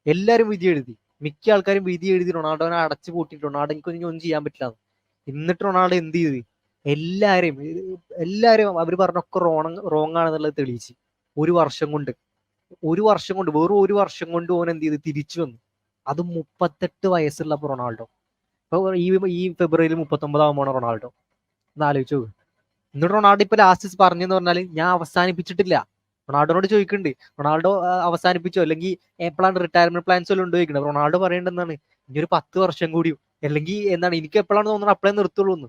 എല്ലാവരും വിധി എഴുതി, മിക്ക ആൾക്കാരും വിധി എഴുതി റൊണാൾഡോനെ അടച്ചു പൂട്ടിയിട്ട് റൊണാൾഡോ എനിക്കൊന്നും ഒന്നും ചെയ്യാൻ പറ്റില്ല. എന്നിട്ട് റൊണാൾഡോ എന്ത് ചെയ്ത്, എല്ലാരും അവർ പറഞ്ഞൊക്കെ റോങ് ആണെന്നുള്ളത് തെളിയിച്ച് ഒരു വർഷം കൊണ്ട് വെറും ഒരു വർഷം കൊണ്ട് ഓൻ എന്ത് ചെയ്ത് തിരിച്ചു വന്നു. അത് 38 വയസ്സുള്ള റൊണാൾഡോ. ഇപ്പൊ ഈ ഫെബ്രുവരിയിൽ 39 ആകുമ്പോൾ റൊണാൾഡോ ഒന്ന് ആലോചിച്ചു നോക്ക്. എന്നിട്ട് റൊണാൾഡോ ഇപ്പൊ ലാസ്റ്റ് പറഞ്ഞെന്ന് പറഞ്ഞാല് ഞാൻ അവസാനിപ്പിച്ചിട്ടില്ല. റൊണാൾഡോനോട് ചോദിക്കുന്നുണ്ട്, റൊണാൾഡോ അവസാനിപ്പിച്ചോ അല്ലെങ്കിൽ എപ്പോഴാണ് റിട്ടയർമെന്റ് പ്ലാൻസ് എല്ലാം ഉണ്ട് ചോദിക്കുന്നത്. റൊണാൾഡോ പറയേണ്ടത് എന്താണ്, ഇനി ഒരു 10 വർഷം കൂടിയും, അല്ലെങ്കിൽ എന്താണ് എനിക്ക് എപ്പോഴാണ് തോന്നുന്നത് അപ്പോഴേ നിർത്തുള്ളൂ എന്ന്.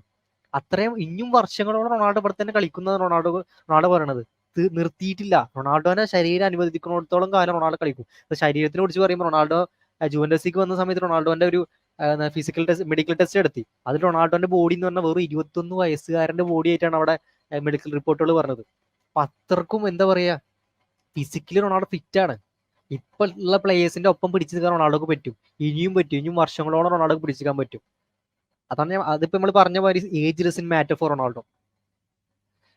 അത്രയും ഇനിയും വർഷങ്ങളോളം റൊണാൾഡോ ഇവിടെ തന്നെ കളിക്കുന്നത് റൊണാൾഡോ പറയണത്. നിർത്തിയിട്ടില്ല. റൊണാൾഡോനെ ശരീരം അനുവദിക്കുന്നിടത്തോളം കാലം റൊണാൾഡോ കളിക്കും. ശരീരത്തിനെ കുറിച്ച് പറയുമ്പോൾ റൊണാൾഡോ ജുവന്റസിക്ക് വന്ന സമയത്ത് റൊണാൾഡോന്റെ ഒരു ഫിസിക്കൽ ടെസ്റ്റ്, മെഡിക്കൽ ടെസ്റ്റ് നടത്തി. അതിൽ റൊണാൾഡോന്റെ ബോഡി എന്ന് പറഞ്ഞാൽ വെറും 21 വയസ്സുകാരന്റെ ബോഡി ആയിട്ടാണ് അവിടെ മെഡിക്കൽ റിപ്പോർട്ടുകൾ പറഞ്ഞത്. അപ്പൊ അത്രക്കും എന്താ പറയാ, ഫിസിക്കലി റൊണാൾഡോ ഫിറ്റ് ആണ്. ഇപ്പൊ ഉള്ള പ്ലേയേഴ്സിന്റെ ഒപ്പം പിടിച്ചു നിൽക്കാൻ റൊണാൾഡോക്ക് പറ്റും. ഇനിയും വർഷങ്ങളോളം റൊണാൾഡോക്ക് പിടിച്ചിരിക്കാൻ പറ്റും. അതാണ് അതിപ്പോ നമ്മൾ പറഞ്ഞ മാതിരി age doesn't matter for Ronaldo.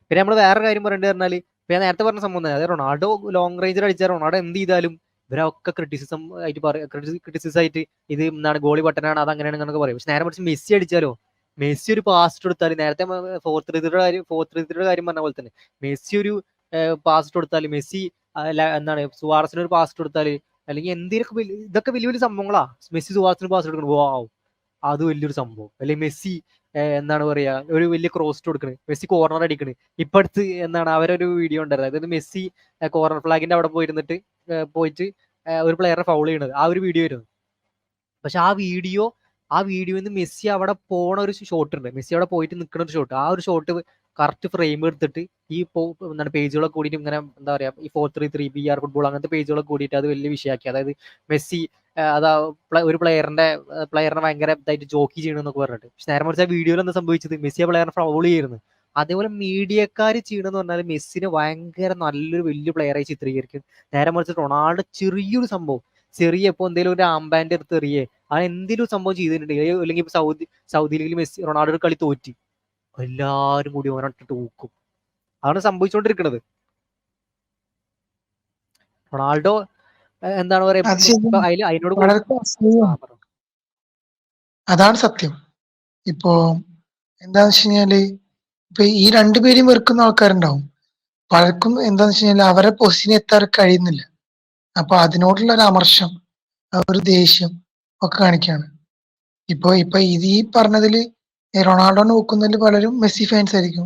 പിന്നെ നമ്മൾ വേറെ കാര്യം പറയേണ്ടത് പറഞ്ഞാൽ, ഇപ്പൊ ഞാൻ നേരത്തെ പറഞ്ഞ സംഭവം തന്നെ, അതായത് റൊണാൾഡോ ലോങ് റേഞ്ചിൽ അടിച്ചാൽ റൊണാൾഡോ എന്ത് ചെയ്താലും ഇവരൊക്കെ ക്രിറ്റിസിസം ആയിട്ട് പറയും, ക്രിറ്റിസിസം ആയിട്ട് ഇത് എന്താണ് ഗോളി ബട്ടനാണ് അത് അങ്ങനെയാണ് എന്നൊക്കെ പറയും. പക്ഷെ നേരെ മറിച്ച് മെസ്സി അടിച്ചാലോ, മെസ്സി ഒരു പാസ് കൊടുത്താൽ, നേരത്തെ 4-3-3 കാര്യം പറഞ്ഞ പോലെ തന്നെ മെസ്സി ഒരു പാസ് കൊടുത്താൽ, മെസ്സി എന്താണ് സുവാറസിന് ഒരു പാസ് കൊടുത്താൽ, അല്ലെങ്കിൽ എന്തെങ്കിലുമൊക്കെ ഇതൊക്കെ വലിയ വലിയ സംഭവങ്ങളാ. മെസ്സി സുവാറസിന് പാസ് കൊടുക്കണം, വാവ്, അത് വലിയൊരു സംഭവം. അല്ലെങ്കിൽ മെസ്സി എന്താണ് പറയാ ഒരു വലിയ ക്രോസ് കൊടുക്കണ്, മെസ്സി കോർണർ അടിക്കണ്. ഇപ്പൊ അടുത്ത് എന്താണ് അവരൊരു വീഡിയോ ഉണ്ടായിരുന്നു, അതായത് മെസ്സി കോർണർ ഫ്ലാഗിന്റെ അവിടെ പോയിട്ട് ഒരു പ്ലെയറെ ഫൗൾ ചെയ്യണത്, ആ ഒരു വീഡിയോ ആയിരുന്നു. പക്ഷെ ആ വീഡിയോയിൽ നിന്ന് മെസ്സി അവിടെ പോണ ഒരു ഷോട്ട് ഉണ്ട്, മെസ്സി അവിടെ പോയിട്ട് നിൽക്കുന്ന ഒരു ഷോട്ട്, ആ ഒരു ഷോട്ട് കറക്റ്റ് ഫ്രെയിം എടുത്തിട്ട് ഈ എന്താണ് പേജുകളൊക്കെ കൂടിയിട്ട് ഇങ്ങനെ എന്താ പറയാ ഈ 4-3-3 BR ഫുട്ബോൾ അങ്ങനത്തെ പേജുകളൊക്കെ കൂടിയിട്ട് അത് വലിയ വിഷയമാക്കി. അതായത് മെസ്സി അതാ ഒരു പ്ലെയറിനെ ഭയങ്കര ഇതായിട്ട് ജോക്കി ചെയ്യണമെന്നൊക്കെ പറഞ്ഞിട്ട്. പക്ഷെ നേരെ മറിച്ച് ആ വീഡിയോയിൽ എന്താ സംഭവിച്ചത്, മെസ്സി ആ പ്ലെയറിനെ ഫൗൾ ചെയ്യുന്നു. അതേപോലെ മീഡിയക്കാർ ചെയ്യണമെന്ന് പറഞ്ഞാൽ മെസ്സിനെ ഭയങ്കര നല്ലൊരു വലിയ പ്ലെയറായി ചിത്രീകരിക്കും. നേരെ മറിച്ച് റൊണാൾഡോ ചെറിയൊരു സംഭവം, ചെറിയ ഇപ്പോൾ എന്തെങ്കിലും ഒരു ആംബാൻഡ് എടുത്ത് എറിയേ ആ എന്തെങ്കിലും സംഭവം ചെയ്തിട്ടുണ്ട്, അല്ലെങ്കിൽ ഇപ്പൊ സൗദി ലീഗിൽ മെസ്സി റൊണാൾഡോ കളി തോറ്റി, എല്ലാരും കൂടി ഓരോട്ടിട്ട് ഊക്കും. അതാണ് സംഭവിച്ചുകൊണ്ടിരിക്കുന്നത്. റൊണാൾഡോ എന്താണ് പറയാ അത് ശരിയാണ്. അതിനോട് പലർക്കും അസൂയാണ്. അതാണ് സത്യം. ഇപ്പോ എന്താന്ന് വെച്ച് കഴിഞ്ഞാല് ഇപ്പൊ ഈ രണ്ടുപേരെയും വെറുക്കുന്ന ആൾക്കാരുണ്ടാവും. പലർക്കും എന്താന്ന് വെച്ച് കഴിഞ്ഞാൽ അവരെ പൊസിഷനിൽ എത്താൻ കഴിയുന്നില്ല. അപ്പൊ അതിനോടുള്ള ഒരു അമർഷം, ഒരു ദേഷ്യം ഒക്കെ കാണിക്കുകയാണ്. ഇപ്പൊ ഇത് ഈ പറഞ്ഞതില് റൊണാൾഡോനെ നോക്കുന്നതിൽ പലരും മെസ്സി ഫാൻസ് ആയിരിക്കും,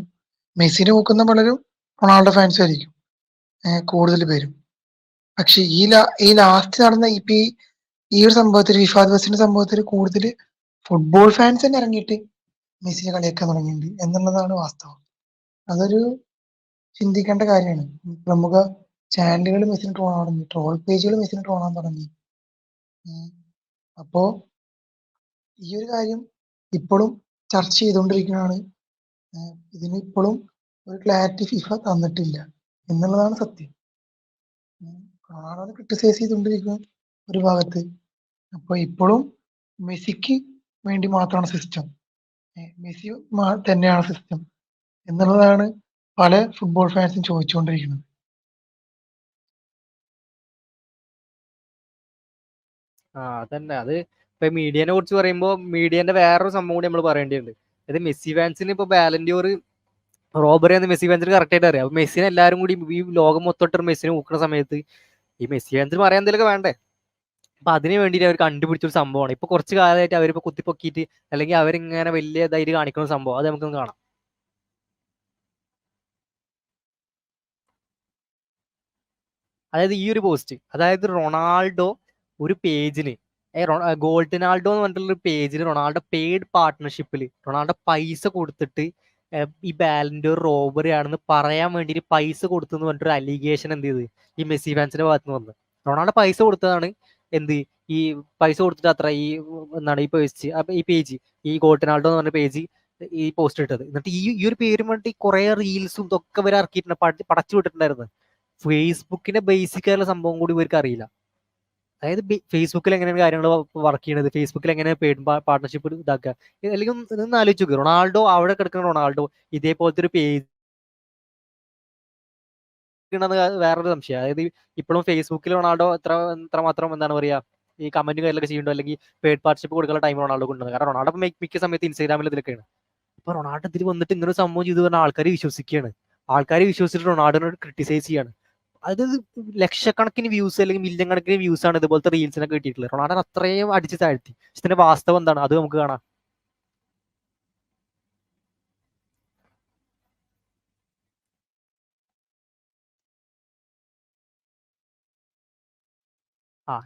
മെസ്സിനെ നോക്കുന്ന പലരും റൊണാൾഡോ ഫാൻസ് ആയിരിക്കും കൂടുതൽ പേരും. പക്ഷെ ഈ ലാസ്റ്റ് നടന്ന ഈ ഒരു സംഭവത്തിൽ, ഫിഫ ദിവസത്തിന്റെ സംഭവത്തിൽ കൂടുതൽ ഫുട്ബോൾ ഫാൻസ് തന്നെ ഇറങ്ങിയിട്ട് മെസ്സിനെ കളിയാക്കാൻ തുടങ്ങിയിട്ടുണ്ട് എന്നുള്ളതാണ് വാസ്തവം. അതൊരു ചിന്തിക്കേണ്ട കാര്യമാണ്. പ്രമുഖ ചാനലുകൾ മെസ്സിനെ ട്രോളാൻ തുടങ്ങി, ട്രോൾ പേജുകൾ മെസ്സിനെ ട്രോളാൻ തുടങ്ങി. അപ്പോ ഈ ഒരു കാര്യം ഇപ്പോഴും ചർച്ച ചെയ്തുകൊണ്ടിരിക്കുന്നതാണ്. ഇതിന് ഇപ്പോഴും ഒരു ക്ലാരിറ്റി ഫിഫ തന്നിട്ടില്ല എന്നുള്ളതാണ് സത്യം. റൊണാൾഡോനെ ക്രിട്ടിസൈസ് ചെയ്തുകൊണ്ടിരിക്കുന്ന ഒരു ഭാഗത്ത്, അപ്പൊ ഇപ്പോഴും മെസ്സിക്ക് വേണ്ടി മാത്രമാണ് സിസ്റ്റം, മെസ്സി തന്നെയാണ് സിസ്റ്റം എന്നുള്ളതാണ് പല ഫുട്ബോൾ ഫാൻസും ചോദിച്ചുകൊണ്ടിരിക്കുന്നത്. അതന്നെ. അത് ഇപ്പൊ മീഡിയനെ കുറിച്ച് പറയുമ്പോൾ മീഡിയന്റെ വേറൊരു സംഭവം കൂടി നമ്മൾ പറയേണ്ടതുണ്ട്. അതായത് മെസ്സി ഫാൻസിന് ഇപ്പൊ ബാലൻഡിയോർ റോബറി എന്ന് മെസ്സി ഫാൻസിന് കറക്റ്റ് ആയിട്ട് അറിയാം. അപ്പൊ മെസ്സിനെ എല്ലാവരും കൂടി ഈ ലോകം മൊത്തം മെസ്സിനെ ഊക്കുന്ന സമയത്ത് ഈ മെസ്സി ഫാൻസിന് പറയാൻ എന്തെങ്കിലുമൊക്കെ വേണ്ടേ? അപ്പൊ അതിന് വേണ്ടിയിട്ട് അവർ കണ്ടുപിടിച്ചൊരു സംഭവമാണ്. ഇപ്പൊ കുറച്ച് കാലമായിട്ട് അവരിപ്പോ കുത്തിപ്പൊക്കിയിട്ട് അല്ലെങ്കിൽ അവരിങ്ങനെ വലിയ ധൈര്യം കാണിക്കുന്ന സംഭവം, അത് നമുക്കൊന്ന് കാണാം. അതായത് ഈ ഒരു പോസ്റ്റ്, അതായത് റൊണാൾഡോ ഒരു പേജിന് ഗോൾട്ടനാൾഡോ എന്ന് പറഞ്ഞിട്ടുള്ള ഒരു പേജിന് റൊണാൾഡോ പെയ്ഡ് പാർട്ട്ണർഷിപ്പിൽ റൊണാൾഡോ പൈസ കൊടുത്തിട്ട് ഈ ബാലൻഡോർ റോബറി ആണെന്ന് പറയാൻ വേണ്ടിയിട്ട് പൈസ കൊടുത്തെന്ന് പറഞ്ഞിട്ടൊരു അലിഗേഷൻ എന്ത് ചെയ്ത് ഈ മെസ്സി ഫാൻസിന്റെ ഭാഗത്ത് നിന്ന് വന്നത്. റൊണാൾഡോ പൈസ കൊടുത്തതാണ് എന്ത് ഈ പൈസ കൊടുത്തിട്ട് അത്ര എന്താണ് ഈ പേജ് ഈ ഗോൾട്ടനാൾഡോ എന്ന് പറഞ്ഞ പേജ് ഈ പോസ്റ്റ് ഇട്ടത്. എന്നിട്ട് ഈ ഒരു പേരും വേണ്ടി കുറെ റീൽസും ഇതൊക്കെ വരെ ഇറക്കിയിട്ടുണ്ട്, പടച്ചു വിട്ടിട്ടുണ്ടായിരുന്നു. ഫേസ്ബുക്കിന്റെ ബേസിക് ആയിട്ടുള്ള സംഭവം കൂടി ഇവർക്ക് അറിയില്ല. അതായത് ഫേസ്ബുക്കിൽ എങ്ങനെയാണ് കാര്യങ്ങൾ വർക്ക് ചെയ്യണത്, ഫേസ്ബുക്കിൽ എങ്ങനെ പെയ്ഡ് പാർട്ണർഷിപ്പ് ഇതാക്കുക, അല്ലെങ്കിൽ ഒന്ന് ആലോചിച്ച് നോക്കുക. റൊണാൾഡോ അവിടെ കിടക്കുന്ന റൊണാൾഡോ ഇതേപോലത്തെ ഒരു പേജ് വേറൊരു സംശയം. അതായത് ഇപ്പോഴും ഫേസ്ബുക്കിൽ റൊണാൾഡോ എത്രമാത്രം എന്താണ് പറയാ ഈ കമന്റ് കാര്യങ്ങളൊക്കെ ചെയ്യുന്നുണ്ടോ, അല്ലെങ്കിൽ പെയ്ഡ് പാർട്ണർഷിപ്പ് കൊടുക്കുന്ന ടൈം റൊണാൾഡോ കൊണ്ടുവന്നത്. കാരണം റൊണാൾഡോ മിക്ക സമയത്ത് ഇൻസ്റ്റാഗ്രാമിൽ ഇതിലൊക്കെയാണ്. അപ്പൊ റൊണാൾഡോ ഇതിൽ വന്നിട്ട് ഇങ്ങനെ സംഭവം ചെയ്തു പറഞ്ഞാൽ ആൾക്കാർ വിശ്വസിക്കുകയാണ്. ആൾക്കാർ വിശ്വസിച്ചിട്ട് റൊണാൾഡോനോട് ക്രിട്ടിസൈസ് ചെയ്യാണ്. അതായത് ലക്ഷക്കണക്കിന് വ്യൂസ് അല്ലെങ്കിൽ മില്യൺ കണക്കിന് വ്യൂസ് ആണ് ഇതുപോലത്തെ റീൽസിനൊക്കെ കിട്ടിയിട്ടുള്ളത്. റൊണാൾഡോ അത്രയും അടിച്ച് താഴ്ത്തി. പക്ഷെ ഇതിന്റെ വാസ്തവം എന്താണ് അത് നമുക്ക് കാണാം.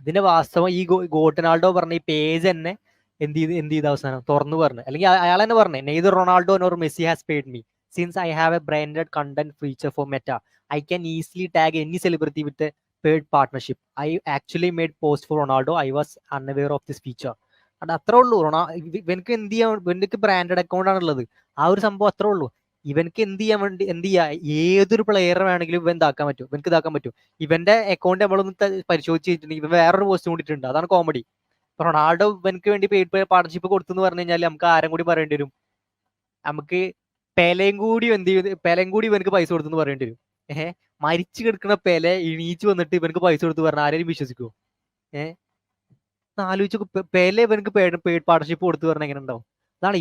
ഇതിന്റെ വാസ്തവം ഈ ഗോട്ടനാൾഡോ പറഞ്ഞ ഈ പേജ് തന്നെ എന്ത് ചെയ്ത് അവസാനം തുറന്നു പറഞ്ഞു, അല്ലെങ്കിൽ അയാൾ തന്നെ പറഞ്ഞു, neither Ronaldo nor Messi has paid me since I have a branded content feature for Meta I can easily tag any celebrity with paid partnership I actually made post for Ronaldo I was unaware of this feature. അത് അത്രേ ഉള്ളൂ. ഇവനക്ക് എന്ത് ചെയ്യാൻ, ഇവനക്ക് branded account ആണുള്ളത്. ആ ഒരു സംഭവം അത്രേ ഉള്ളൂ. ഇവനക്ക് എന്ത് ചെയ്യാൻ വേണ്ടി ഏതൊരു പ്ലെയർ വേണമെങ്കിലും ഇവൻ ഇതാക്കാൻ പറ്റും, ഇവനക്ക് ഇതാക്കാൻ പറ്റും. ഇവന്റെ അക്കൗണ്ട് നമ്മളൊന്ന് പരിശോധിച്ച് കഴിഞ്ഞിട്ടുണ്ടെങ്കിൽ ഇവൻ വേറൊരു പോസ്റ്റ് കൊണ്ടിട്ടുണ്ട്. അതാണ് കോമഡി. റൊണാൾഡോ ഇവനക്ക് വേണ്ടി പെയ്ഡ് പാർട്ണർഷിപ്പ് കൊടുത്തെന്ന് പറഞ്ഞു കഴിഞ്ഞാൽ നമുക്ക് ആരും കൂടി പറയേണ്ടി വരും, നമുക്ക് പെലയും കൂടി ഇവനക്ക് പൈസ കൊടുത്തെന്ന് പറയേണ്ടി വരും. മരിച്ചു കിടക്കുന്ന പെലെ എണീച്ച് വന്നിട്ട് ഇവനക്ക് പൈസ കൊടുത്ത് പറഞ്ഞ ആരെയും വിശ്വസിക്കുമോ? ആലോചിച്ച് പെലെ ഇവനക്ക് പെയ്ഡ് പാർട്ണർഷിപ്പ് കൊടുത്ത് പറഞ്ഞാൽ എങ്ങനെ ഉണ്ടാവും? അതാണ്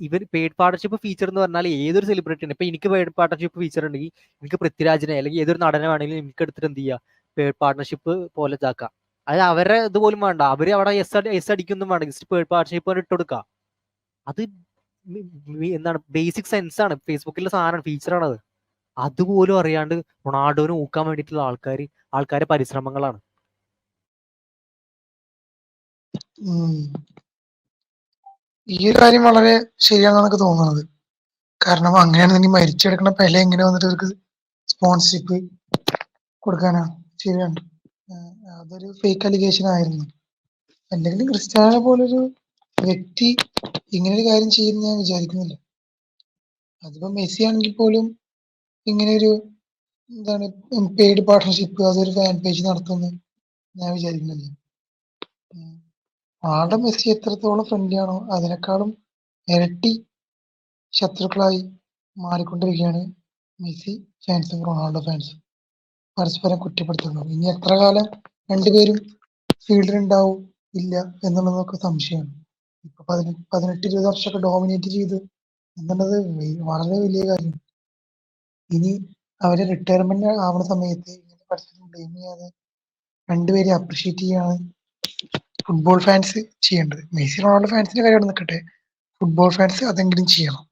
ഇവൻ പെയ്ഡ് പാർട്ണർഷിപ്പ് ഫീച്ചർ എന്ന് പറഞ്ഞാൽ ഏതൊരു സെലിബ്രിറ്റി ഉണ്ട്. ഇപ്പൊ എനിക്ക് പെയ്ഡ് പാർട്ണർഷിപ്പ് ഫീച്ചർ ഉണ്ടെങ്കിൽ എനിക്ക് പൃഥ്വിരാജിനെ അല്ലെങ്കിൽ ഏതൊരു നടനെ വേണമെങ്കിലും എനിക്ക് എടുത്തിട്ട് എന്ത് ചെയ്യുക, പെയ്ഡ് പാർട്ണർഷിപ്പ് പോലെ ഇതാക്കാം. അത് അവരെ ഇതുപോലും വേണ്ട, അവര് അവിടെ എസ് അടിക്കൊന്നും വേണ്ട, ജസ്റ്റ് പെയ്ഡ് പാർട്ണർഷിപ്പ് ഇട്ട് കൊടുക്കുക. അത് എന്താണ് ബേസിക് സെൻസ് ആണ്, ഫേസ്ബുക്കിലെ സാധനമാണ്, ഫീച്ചറാണ് അത്. അതുപോലും അറിയാണ്ട് റൊണാൾഡോനെ ഊക്കാൻ വേണ്ടിയിട്ടുള്ള ആൾക്കാരെ പരിശ്രമങ്ങളാണ്. ഈ ഒരു കാര്യം വളരെ ശരിയാണെന്ന് എനിക്ക് തോന്നുന്നത്. കാരണം അങ്ങനെയാണെന്നുണ്ടെങ്കിൽ മരിച്ചെടുക്കുന്ന പെല എങ്ങനെ വന്നിട്ട് അവർക്ക് സ്പോൺസർഷിപ്പ് കൊടുക്കാനാ? ശരിയാണ്, അതൊരു ഫേക്ക് അലിഗേഷൻ ആയിരുന്നു. അല്ലെങ്കിൽ ക്രിസ്ത്യാനോ പോലൊരു വ്യക്തി ഇങ്ങനെ ഒരു കാര്യം ചെയ്യുമെന്ന് ഞാൻ വിചാരിക്കുന്നില്ല. അതിപ്പോ മെസ്സി ആണെങ്കിൽ പോലും ഇങ്ങനെ ഒരു എന്താണ് പെയ്ഡ് പാർട്ണർഷിപ്പ്, അതൊരു ഫാൻ പേജ് നടത്തുമെന്ന് ഞാൻ വിചാരിക്കുന്നില്ല. ആളുടെ മെസ്സി എത്രത്തോളം ഫ്രണ്ട്ലി ആണോ അതിനേക്കാളും ഇരട്ടി ശത്രുക്കളായി മാറിക്കൊണ്ടിരിക്കുകയാണ് മെസ്സി ഫാൻസും റൊണാൾഡോ ഫാൻസും. പരസ്പരം കുറ്റപ്പെടുത്തുന്നു. ഇനി എത്ര കാലം രണ്ടുപേരും ഫീൽഡിലുണ്ടാവും ഇല്ല എന്നുള്ളതൊക്കെ സംശയമാണ്. ഇപ്പൊ 18-20 വർഷമൊക്കെ ഡോമിനേറ്റ് ചെയ്ത് എന്നുള്ളത് വളരെ വലിയ കാര്യമാണ്. ഇനി അവരെ റിട്ടയർമെന്റ് ആവുന്ന സമയത്ത് ഇങ്ങനെ പരസ്പരം ബ്ലെയിം ചെയ്യാതെ രണ്ടുപേരെ അപ്രിഷിയേറ്റ് ചെയ്യാണ് ഫുട്ബോൾ ഫാൻസ് ചെയ്യേണ്ടത്. മെസ്സി റൊണാൾഡോ ഫാൻസിന്റെ കാര്യം അവിടെ നിൽക്കട്ടെ, ഫുട്ബോൾ ഫാൻസ് അതെങ്കിലും ചെയ്യണം.